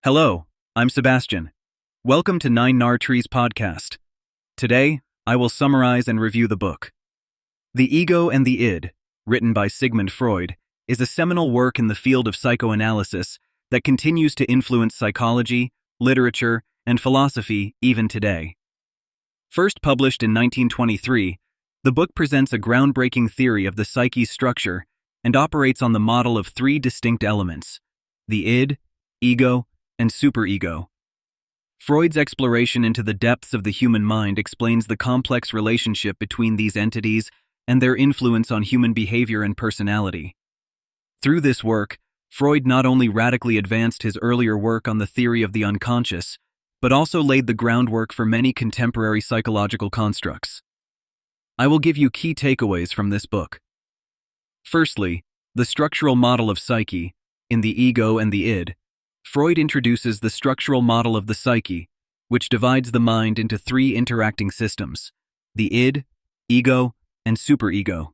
Hello, I'm Sebastian. Welcome to Nine Nar Trees podcast. Today, I will summarize and review the book. The Ego and the Id, written by Sigmund Freud, is a seminal work in the field of psychoanalysis that continues to influence psychology, literature, and philosophy even today. First published in 1923, the book presents a groundbreaking theory of the psyche's structure and operates on the model of three distinct elements: the id, ego, and superego. Freud's exploration into the depths of the human mind explains the complex relationship between these entities and their influence on human behavior and personality. Through this work, Freud not only radically advanced his earlier work on the theory of the unconscious, but also laid the groundwork for many contemporary psychological constructs. I will give you key takeaways from this book. Firstly, the structural model of psyche, in the ego and the id. Freud introduces the structural model of the psyche, which divides the mind into three interacting systems: the id, ego, and superego.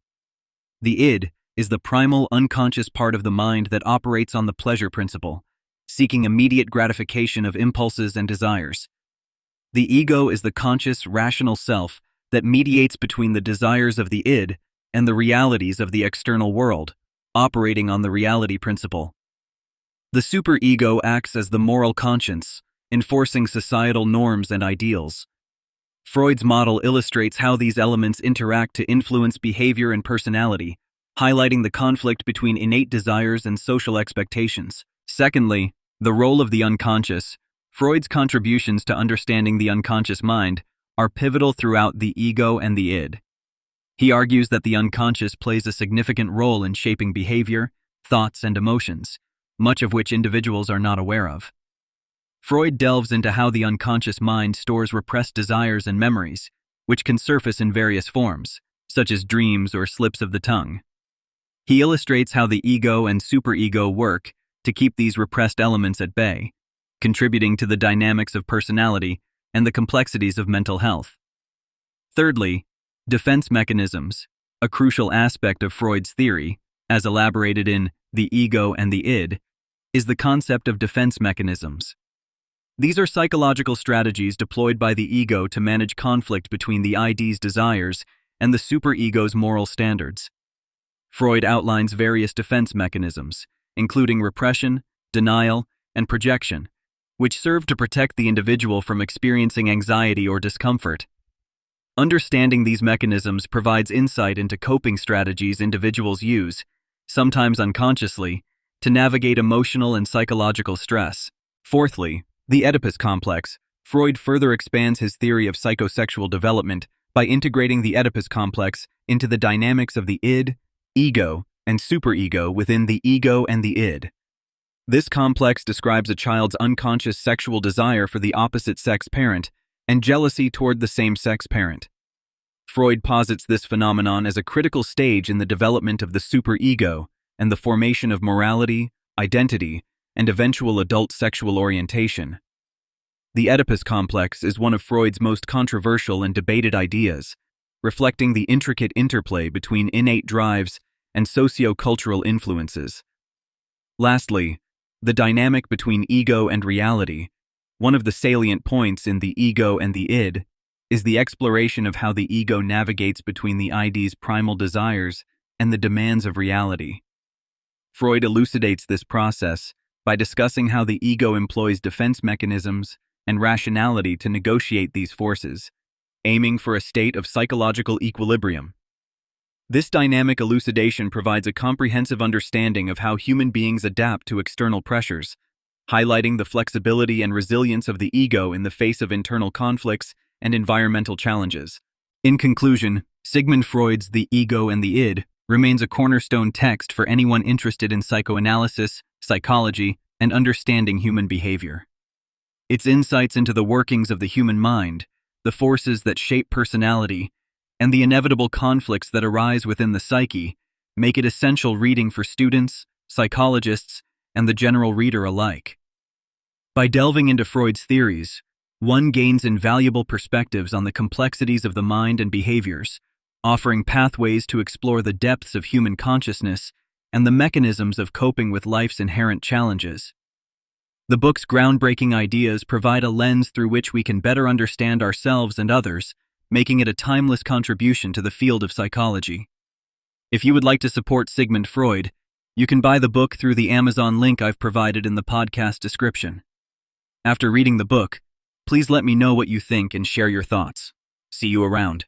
The id is the primal unconscious part of the mind that operates on the pleasure principle, seeking immediate gratification of impulses and desires. The ego is the conscious, rational self that mediates between the desires of the id and the realities of the external world, operating on the reality principle. The superego acts as the moral conscience, enforcing societal norms and ideals. Freud's model illustrates how these elements interact to influence behavior and personality, highlighting the conflict between innate desires and social expectations. Secondly, the role of the unconscious. Freud's contributions to understanding the unconscious mind are pivotal throughout the ego and the id. He argues that the unconscious plays a significant role in shaping behavior, thoughts, and emotions, much of which individuals are not aware of. Freud delves into how the unconscious mind stores repressed desires and memories, which can surface in various forms, such as dreams or slips of the tongue. He illustrates how the ego and superego work to keep these repressed elements at bay, contributing to the dynamics of personality and the complexities of mental health. Thirdly, defense mechanisms, a crucial aspect of Freud's theory, as elaborated in The Ego and the Id, is the concept of defense mechanisms. These are psychological strategies deployed by the ego to manage conflict between the id's desires and the superego's moral standards. Freud outlines various defense mechanisms, including repression, denial, and projection, which serve to protect the individual from experiencing anxiety or discomfort. Understanding these mechanisms provides insight into coping strategies individuals use, sometimes unconsciously, to navigate emotional and psychological stress. Fourthly, the Oedipus complex. Freud further expands his theory of psychosexual development by integrating the Oedipus complex into the dynamics of the id, ego, and superego within the ego and the id. This complex describes a child's unconscious sexual desire for the opposite sex parent and jealousy toward the same-sex parent. Freud posits this phenomenon as a critical stage in the development of the superego and the formation of morality, identity, and eventual adult sexual orientation. The Oedipus complex is one of Freud's most controversial and debated ideas, reflecting the intricate interplay between innate drives and socio-cultural influences. Lastly, the dynamic between ego and reality. One of the salient points in the ego and the id is the exploration of how the ego navigates between the id's primal desires and the demands of reality. Freud elucidates this process by discussing how the ego employs defense mechanisms and rationality to negotiate these forces, aiming for a state of psychological equilibrium. This dynamic elucidation provides a comprehensive understanding of how human beings adapt to external pressures, highlighting the flexibility and resilience of the ego in the face of internal conflicts and environmental challenges. In conclusion, Sigmund Freud's The Ego and the Id remains a cornerstone text for anyone interested in psychoanalysis, psychology, and understanding human behavior. Its insights into the workings of the human mind, the forces that shape personality, and the inevitable conflicts that arise within the psyche make it essential reading for students, psychologists, and the general reader alike. By delving into Freud's theories, one gains invaluable perspectives on the complexities of the mind and behaviors, offering pathways to explore the depths of human consciousness and the mechanisms of coping with life's inherent challenges. The book's groundbreaking ideas provide a lens through which we can better understand ourselves and others, making it a timeless contribution to the field of psychology. If you would like to support Sigmund Freud, you can buy the book through the Amazon link I've provided in the podcast description. After reading the book, please let me know what you think and share your thoughts. See you around.